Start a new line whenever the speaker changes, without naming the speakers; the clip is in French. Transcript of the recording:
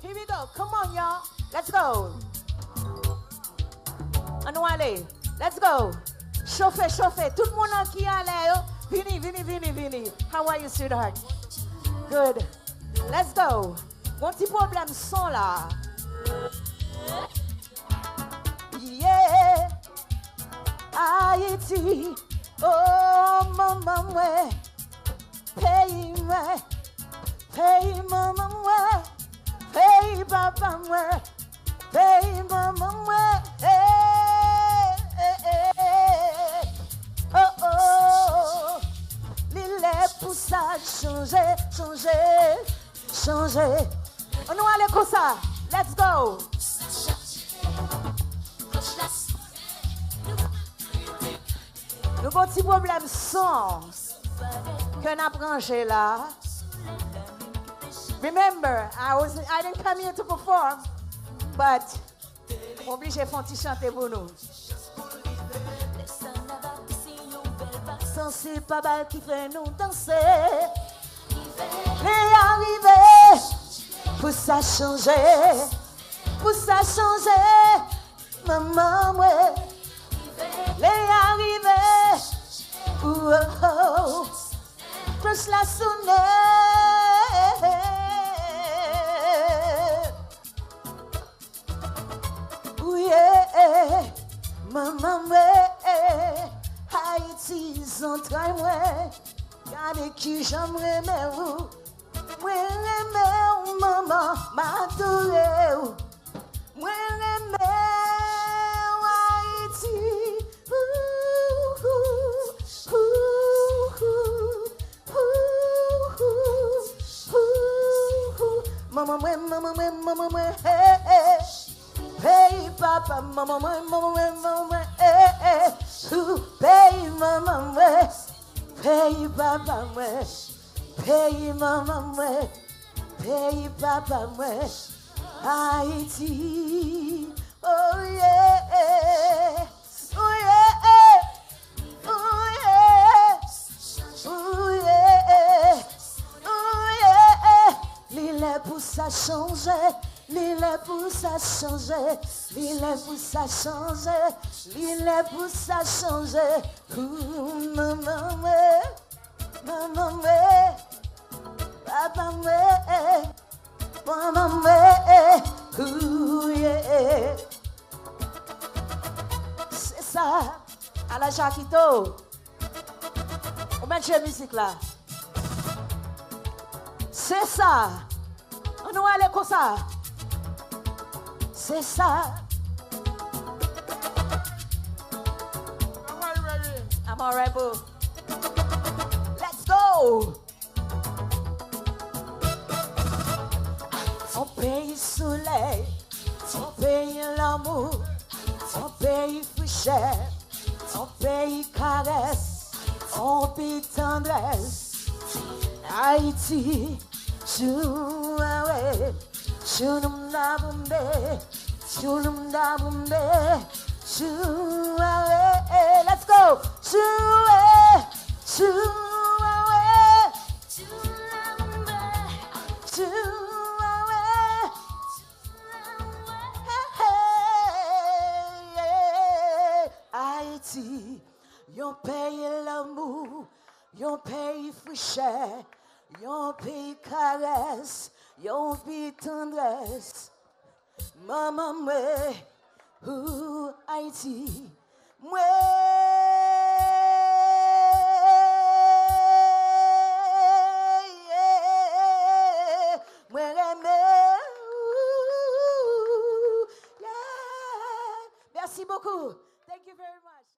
Here we go. Come on, y'all. Let's go. Anouale. Let's go. Chauffe, chauffe. Tout le monde qui a l'air. Vini, Vini, Vini, Vini. How are you, sweetheart? Good. Let's go. Mon petit problème son là. Yeah. Haïti. Oh, maman, ouais. Pays, ouais. Pays, maman, ouais. Pays, papa, ouais. Pays, maman, ouais. Hey, hey, hey, hey. Oh, oh. L'île est pour ça changer, changer, changer. On nous allait comme ça. Let's go. Nous avons un petit problème son qu'on a branché là. Remember, I didn't come here to perform, but obligé de faire un petit chanter pour nous. C'est pas mal qui fait nous danser. Et arriver pour ça changer, maman, ouais. Les arriver, oh, oh, plus la sonner. Oui, maman, ouais. Haïti, son train, ouais. Gardez qui j'aimerais, mais vous. Moi, j'aime, maman, m'adorer. Moi, j'aime, Haïti. Maman, moi, hey, hey. Hey, papa, maman, moi, hey, hey. Pay maman, ouais. Pay papa, ouais. Pay maman, ouais. Pay papa, ouais. Haïti, oh yeah, oh yeah, oh yeah, oh yeah, oh yeah. L'île est pour ça changer, l'île est pour ça changer, l'île est pour ça changer, l'île est pour ça changer. Maman, ouais, maman, ouais, papa, ouais. Maman, yeah. C'est ça, à la Jaquito. On met la musique là. C'est ça. On nous allait comme ça. C'est ça. I'm all right, boo. Let's go. On paye soleil, on paye l'amour, on paye fraîcheur, on paye caresse, on paye tendresse. Haïti, chouaoué, chounoum da bombé, chounoum da bombé, chouaoué. Let's go, chouaoué, chouaoué, chouaoué. Haïti, yon paye l'amour, yon paye fraîcheur, yon paye caresse, yon paye tendresse. Maman, moi, ou Haïti, moi. Merci beaucoup. Thank you very much.